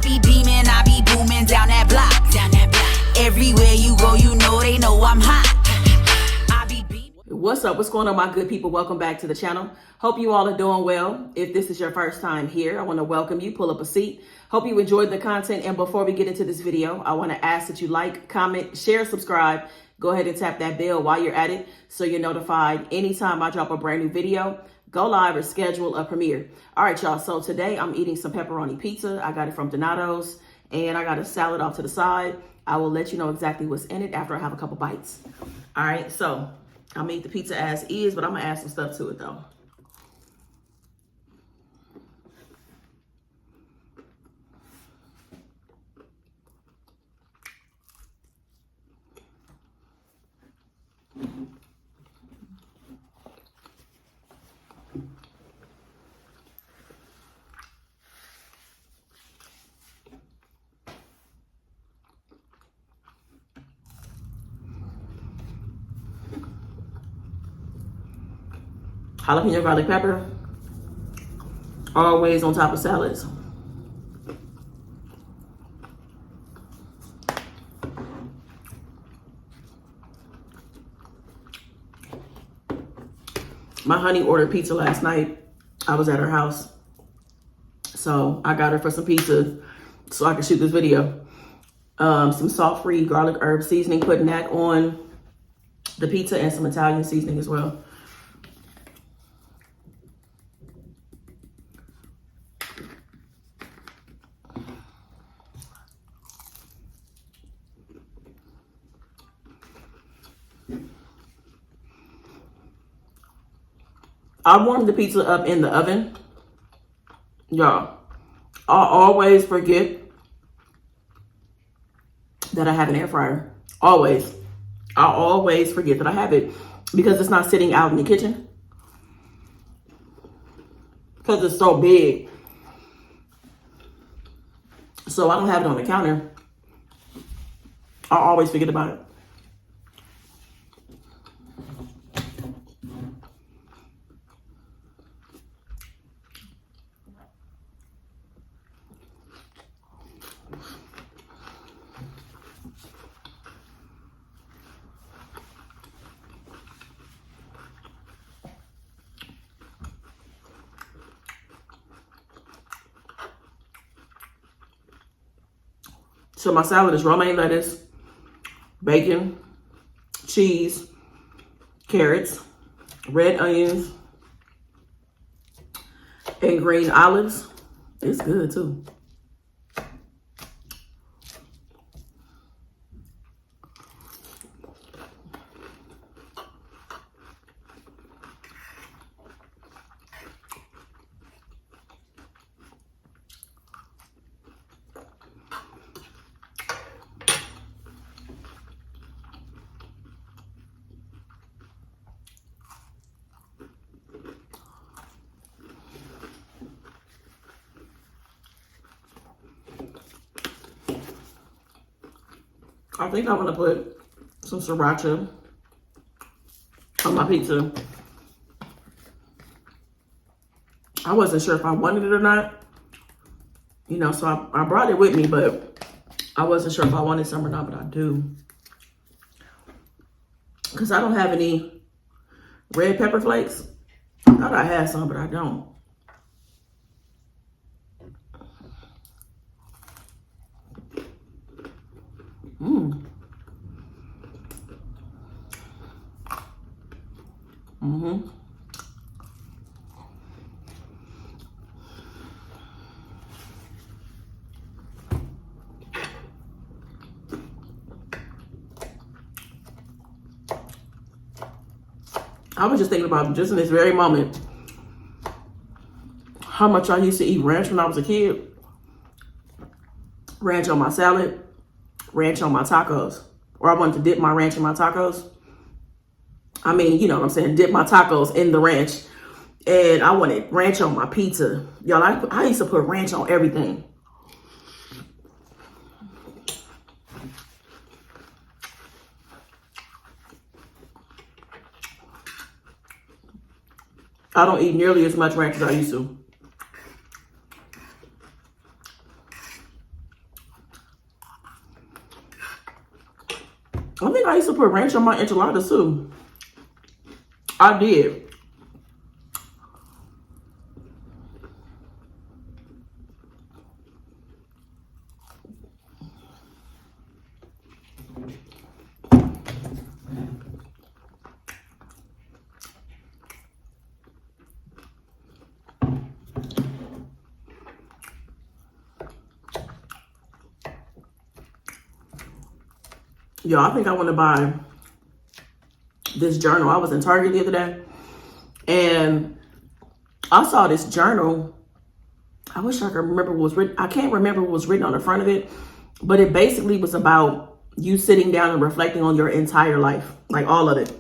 be beaming, I be booming down that block. Everywhere you go, you know they know I'm hot. What's up? What's going on, my good people? Welcome back to the channel. Hope you all are doing well. If this is your first time here, I want to welcome you. Pull up a seat. Hope you enjoyed the content. And before we get into this video, I want to ask that you like, comment, share, subscribe. Go ahead and tap that bell while you're at it so you're notified anytime I drop a brand new video, go live, or schedule a premiere. All right, y'all. So today I'm eating some pepperoni pizza. I got it from Donato's and I got a salad off to the side. I will let you know exactly what's in it after I have a couple bites. All right, so I'm gonna eat the pizza as is, but I'm gonna add some stuff to it though. Jalapeno garlic pepper, always on top of salads. My honey ordered pizza last night. I was at her house, so I got her for some pizza so I could shoot this video. Some salt-free garlic herb seasoning, putting that on the pizza, and some Italian seasoning as well. I warmed the pizza up in the oven. Y'all, I always forget that I have an air fryer. Always. I always forget that I have it because it's not sitting out in the kitchen. Because it's so big. So I don't have it on the counter. I always forget about it. So my salad is romaine lettuce, bacon, cheese, carrots, red onions, and green olives. It's good too. I think I'm gonna put some sriracha on my pizza. I wasn't sure if I wanted it or not. You know, so I brought it with me, but I wasn't sure if I wanted some or not, but I do. Because I don't have any red pepper flakes. I thought I had some, but I don't. I was just thinking about, just in this very moment, how much I used to eat ranch when I was a kid. Ranch on my salad, ranch on my tacos. Or I wanted to dip my ranch in my tacos. I mean, you know what I'm saying, dip my tacos in the ranch. And I wanted ranch on my pizza. Y'all, I used to put ranch on everything. I don't eat nearly as much ranch as I used to. I think I used to put ranch on my enchiladas too. I did. Yo, I think I want to buy this journal. I was in Target the other day and I saw this journal. I wish I could remember what was written. I can't remember what was written on the front of it, but it basically was about you sitting down and reflecting on your entire life, like all of it.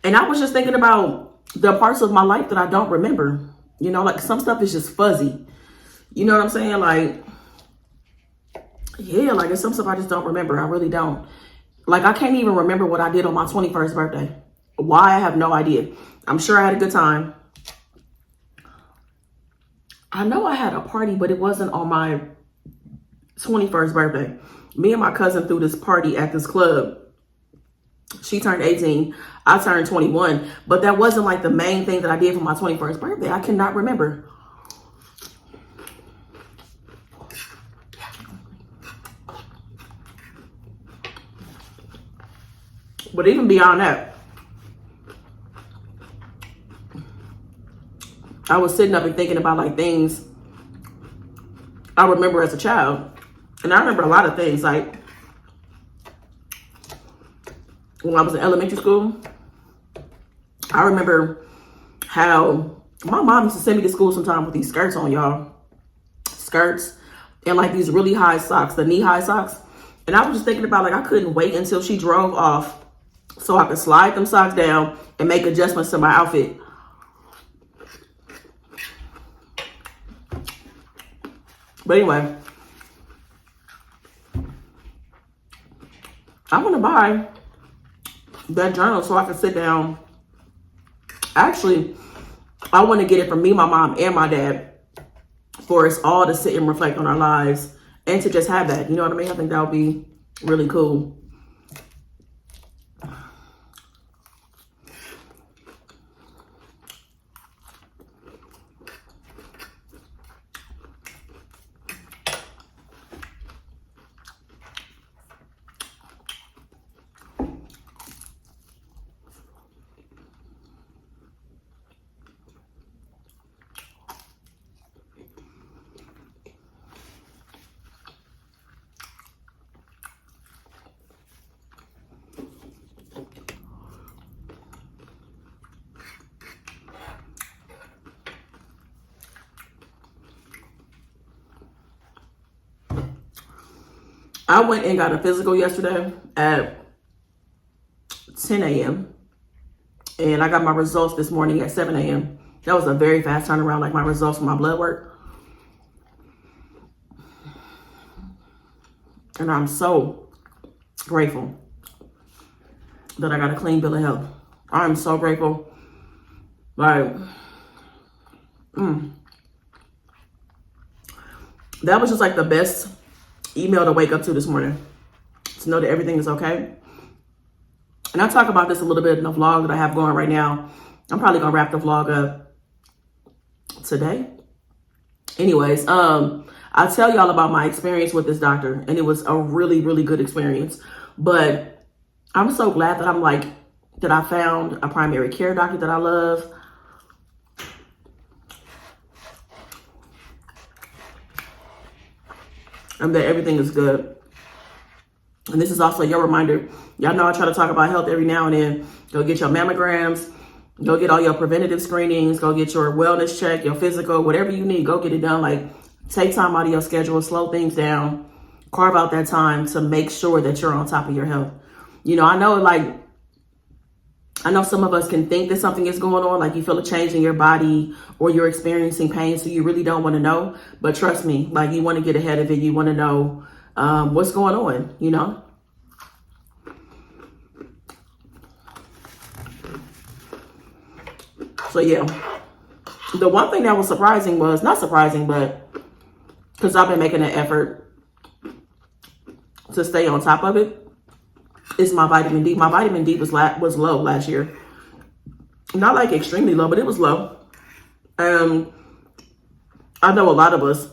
And I was just thinking about the parts of my life that I don't remember. You know, like some stuff is just fuzzy. You know what I'm saying? Like, yeah, like there's some stuff I just don't remember. I really don't. Like, I can't even remember what I did on my 21st birthday. Why? I have no idea. I'm sure I had a good time. I know I had a party, but it wasn't on my 21st birthday. Me and my cousin threw this party at this club. She turned 18. I turned 21. But that wasn't like the main thing that I did for my 21st birthday. I cannot remember. But even beyond that, I was sitting up and thinking about like things I remember as a child. And I remember a lot of things, like when I was in elementary school, I remember how my mom used to send me to school sometimes with these skirts on, y'all. Skirts and like these really high socks, the knee-high socks. And I was just thinking about like I couldn't wait until she drove off so I could slide them socks down and make adjustments to my outfit. But anyway, I want to buy that journal so I can sit down. Actually, I want to get it from me, my mom, and my dad for us all to sit and reflect on our lives and to just have that. You know what I mean? I think that would be really cool. I went and got a physical yesterday at 10 a.m. and I got my results this morning at 7 a.m. That was a very fast turnaround, like my results from my blood work. And I'm so grateful that I got a clean bill of health. I'm so grateful. Like, that was just like the best email to wake up to this morning, to know that everything is okay. And I talk about this a little bit in the vlog that I have going right now. I'm probably gonna wrap the vlog up today. Anyways, I'll tell y'all about my experience with this doctor, and it was a really, really good experience. But I'm so glad that I found a primary care doctor that I love. And that everything is good. And this is also your reminder. Y'all know I try to talk about health every now and then. Go get your mammograms. Go get all your preventative screenings. Go get your wellness check, your physical, whatever you need. Go get it done. Like, take time out of your schedule. Slow things down. Carve out that time to make sure that you're on top of your health. You know, I know some of us can think that something is going on, like you feel a change in your body or you're experiencing pain, so you really don't want to know. But trust me, like you want to get ahead of it. You want to know what's going on, you know? So yeah, the one thing that was surprising was, not surprising, but because I've been making an effort to stay on top of it. is my vitamin D. My vitamin D was low last year. Not like extremely low, but it was low. I know a lot of us,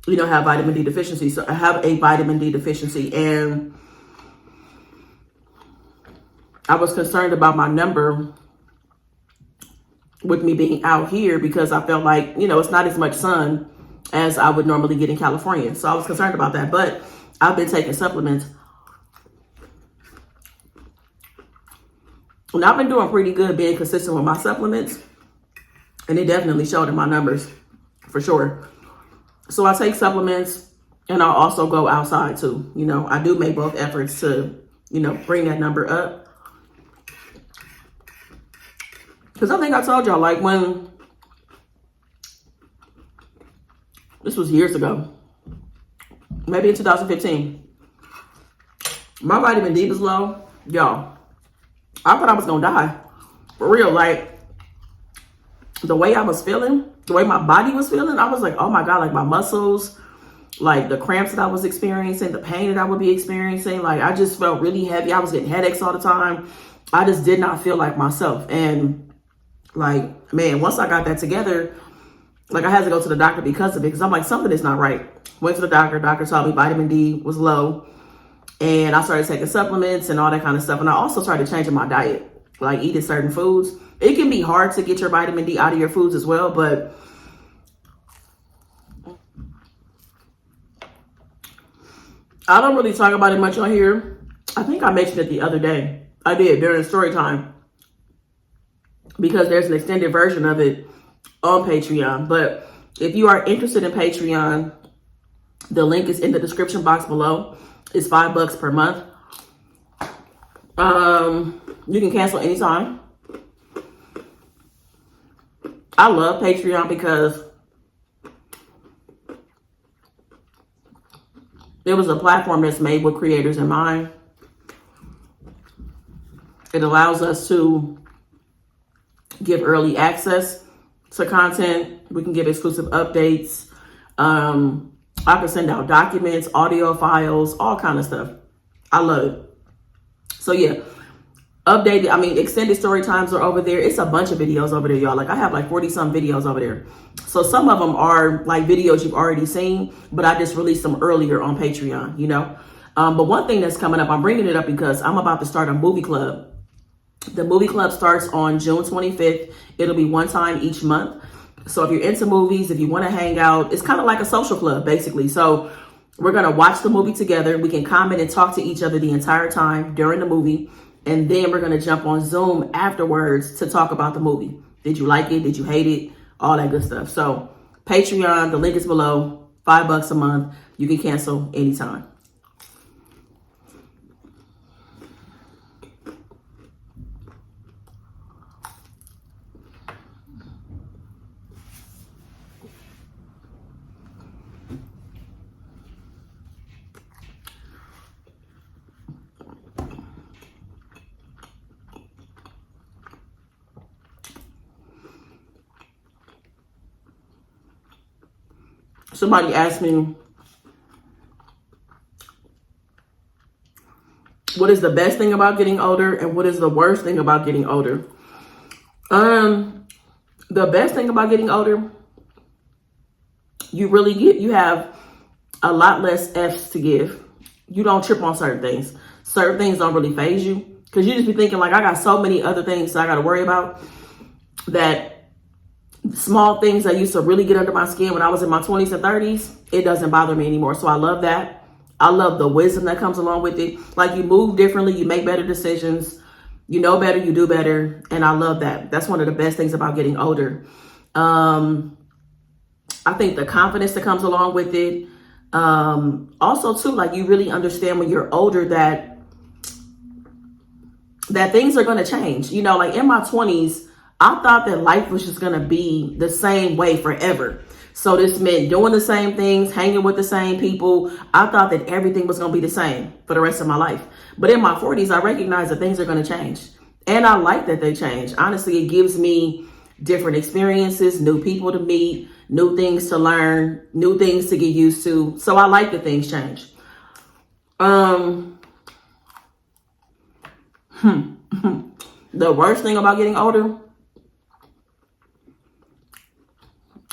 have vitamin D deficiency. So I have a vitamin D deficiency, and I was concerned about my number with me being out here because I felt like, it's not as much sun as I would normally get in California. So I was concerned about that, but I've been taking supplements. And I've been doing pretty good being consistent with my supplements. And it definitely showed in my numbers, for sure. So I take supplements, and I also go outside too. I do make both efforts to, bring that number up. Because I think I told y'all, like, when, this was years ago, maybe in 2015, my vitamin D was low. Y'all, I thought I was going to die. For real, like, the way I was feeling, the way my body was feeling, I was like, oh my God, like my muscles, like the cramps that I was experiencing, the pain that I would be experiencing, like I just felt really heavy. I was getting headaches all the time. I just did not feel like myself. And like, man, once I got that together, like I had to go to the doctor because of it, because I'm like, something is not right. Went to the doctor told me vitamin D was low, and I started taking supplements and all that kind of stuff. And I also started changing my diet, like eating certain foods. It can be hard to get your vitamin D out of your foods as well, but I don't really talk about it much on here. I think I mentioned it the other day. I did during story time, because there's an extended version of it on Patreon. But if you are interested in Patreon, the link is in the description box below. It's $5 per month. You can cancel anytime. I love Patreon because it was a platform that's made with creators in mind. It allows us to give early access to content. We can give exclusive updates. I can send out documents, audio files, all kind of stuff. I love it. So yeah, extended story times are over there. It's a bunch of videos over there, y'all. Like I have like 40 some videos over there. So some of them are like videos you've already seen, but I just released them earlier on Patreon, But one thing that's coming up, I'm bringing it up because I'm about to start a movie club. The movie club starts on June 25th. It'll be one time each month. So if you're into movies, if you want to hang out, it's kind of like a social club, basically. So we're going to watch the movie together. We can comment and talk to each other the entire time during the movie. And then we're going to jump on Zoom afterwards to talk about the movie. Did you like it? Did you hate it? All that good stuff. So Patreon, the link is below, $5 a month. You can cancel anytime. Somebody asked me, what is the best thing about getting older and what is the worst thing about getting older? The best thing about getting older, you have a lot less F's to give. You don't trip on certain things. Certain things don't really faze you because you just be thinking like, I got so many other things I got to worry about, that small things that used to really get under my skin when I was in my 20s and 30s, it doesn't bother me anymore. So I love that. I love the wisdom that comes along with it. Like you move differently, you make better decisions, you know better, you do better. And I love that. That's one of the best things about getting older. I think the confidence that comes along with it. Also too, like you really understand when you're older that things are going to change. Like in my 20s, I thought that life was just going to be the same way forever. So this meant doing the same things, hanging with the same people. I thought that everything was going to be the same for the rest of my life. But in my 40s, I recognize that things are going to change. And I like that they change. Honestly, it gives me different experiences, new people to meet, new things to learn, new things to get used to. So I like that things change. The worst thing about getting older,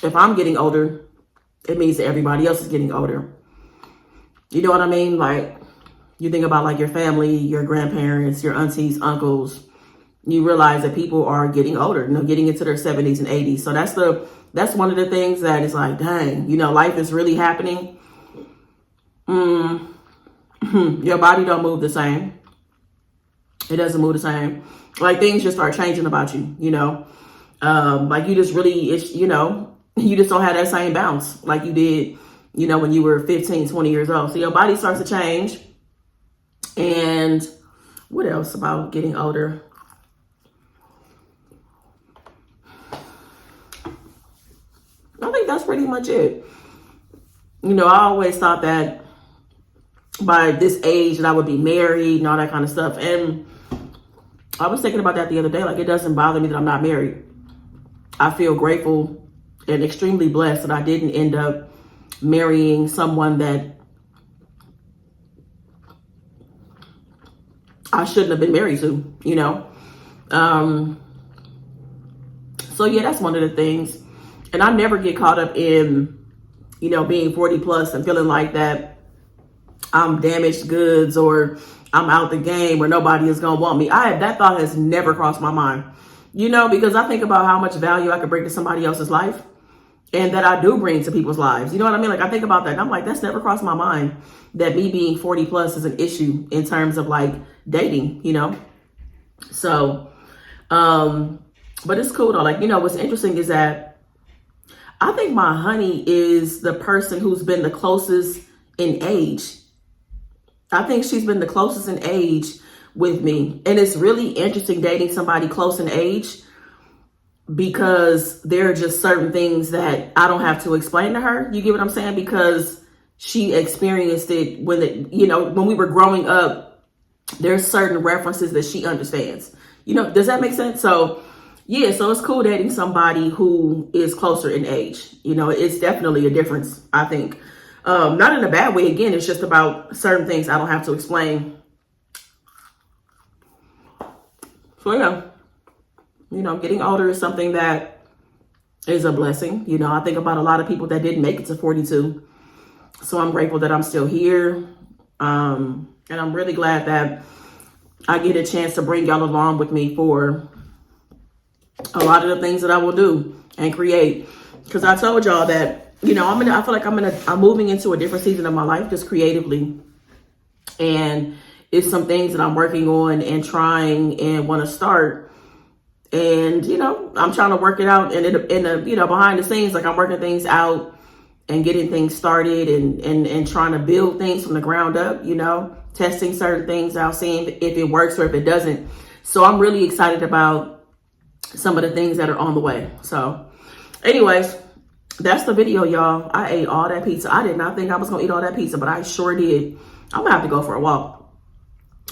if I'm getting older, it means that everybody else is getting older. You know what I mean? Like, you think about like your family, your grandparents, your aunties, uncles, you realize that people are getting older, getting into their 70s and 80s. So that's one of the things that is like, dang, life is really happening. Your body don't move the same. It doesn't move the same. Like, things just start changing about you, like you just really, you just don't have that same bounce like you did, when you were 15, 20 years old. So your body starts to change. And what else about getting older? I think that's pretty much it. I always thought that by this age that I would be married and all that kind of stuff. And I was thinking about that the other day. Like, it doesn't bother me that I'm not married. I feel grateful and extremely blessed that I didn't end up marrying someone that I shouldn't have been married to, So yeah, that's one of the things. And I never get caught up in, being 40 plus and feeling like that I'm damaged goods or I'm out the game or nobody is going to want me. That thought has never crossed my mind, because I think about how much value I could bring to somebody else's life and that I do bring to people's lives. You know what I mean? Like, I think about that and I'm like, that's never crossed my mind that me being 40 plus is an issue in terms of like dating, So, but it's cool though. Like, what's interesting is that I think my honey is the person who's been the closest in age. I think she's been the closest in age with me. And it's really interesting dating somebody close in age because there are just certain things that I don't have to explain to her. You get what I'm saying? Because she experienced it when when we were growing up. There's certain references that she understands. Does that make sense? So yeah, so it's cool dating somebody who is closer in age. It's definitely a difference, I think. Not in a bad way. Again, it's just about certain things I don't have to explain. So yeah, getting older is something that is a blessing. I think about a lot of people that didn't make it to 42. So I'm grateful that I'm still here. And I'm really glad that I get a chance to bring y'all along with me for a lot of the things that I will do and create. Because I told y'all that, I feel like I'm moving into a different season of my life just creatively. And it's some things that I'm working on and trying and want to start. And, I'm trying to work it out and in the behind the scenes, like I'm working things out and getting things started and trying to build things from the ground up, testing certain things out, seeing if it works or if it doesn't. So I'm really excited about some of the things that are on the way. So anyways, that's the video, y'all. I ate all that pizza. I did not think I was going to eat all that pizza, but I sure did. I'm going to have to go for a walk.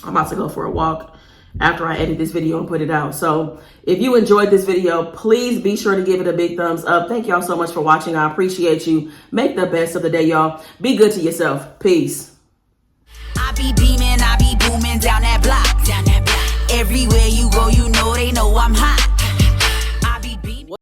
I'm about to go for a walk after I edit this video and put it out. So if you enjoyed this video, please be sure to give it a big thumbs up. Thank y'all so much for watching. I appreciate you. Make the best of the day, y'all. Be good to yourself. Peace. I be beaming, I be booming down that block. Everywhere you go, they know I'm hot.